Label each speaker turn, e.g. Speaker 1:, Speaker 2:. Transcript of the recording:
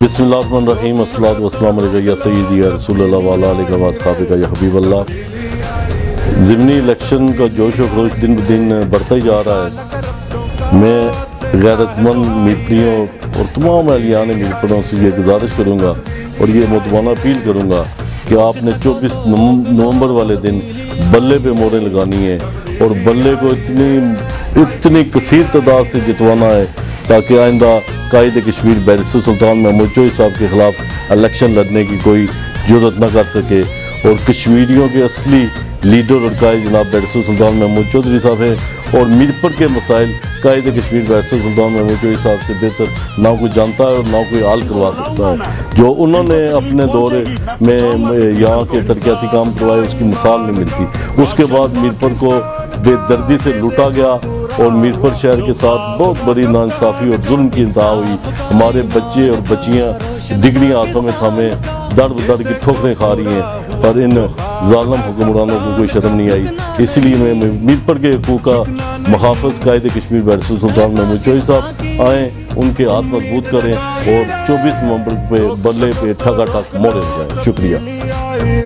Speaker 1: बिस्मिल्लाहिर्रहमानिर्रहीम अस्सलातु वस्सलामु अलैका या सय्यदी या रसूलल्लाह व अला आलिका व अस्हाबिका या हबीबल्लाह। ज़िमनी इलेक्शन का जोश व खरोश दिन ब दिन बढ़ता ही जा रहा है। मैं गैरतमंद मीरपुरियों और तमाम अहलियान मीरपुरों से ये गुजारिश करूँगा और ये मुतवाना अपील करूँगा कि आपने 24 नवंबर वाले दिन बल्ले पे मोहरें लगानी है और बल्ले को इतनी कसीर तादाद से जितवाना है ताकि आइंदा कायद कश्मीर बैरिस्टर सुल्तान महमूद चौधरी साहब के ख़िलाफ़ इलेक्शन लड़ने की कोई जुर्रत न कर सके। और कश्मीरियों के असली लीडर और कायद जनाब बैरिस्टर सुल्तान महमूद चौधरी साहब हैं और मीरपुर के मसाइल कायद कश्मीर बैरिस्टर सुल्तान महमूद चौधरी साहब से बेहतर ना कोई जानता है और ना कोई हल करवा सकता है। जो उन्होंने अपने दौरे में यहाँ के तरक्याती काम करवाए उसकी मिसाल नहीं मिलती। उसके बाद मीरपुर को बेदर्दी से लूटा गया और मीरपुर शहर के साथ बहुत बड़ी नाइंसाफ़ी और जुल्म की इंतहा हुई। हमारे बच्चे और बच्चियाँ डिग्रियाँ हाथों में थामे दर बदर की ठोकरें खा रही हैं पर इन जालिम हुक्मरानों को कोई शर्म नहीं आई। इसलिए मैं मीरपुर के हकूक़ का मुहाफ़िज़ कायद कश्मीर बैरिस्टर सुल्तान महमूद चौधरी साहब आएँ, उनके हाथ मजबूत करें और 24 नवंबर पे बल्ले पे ठका ठक मोड़े जाएँ। शुक्रिया।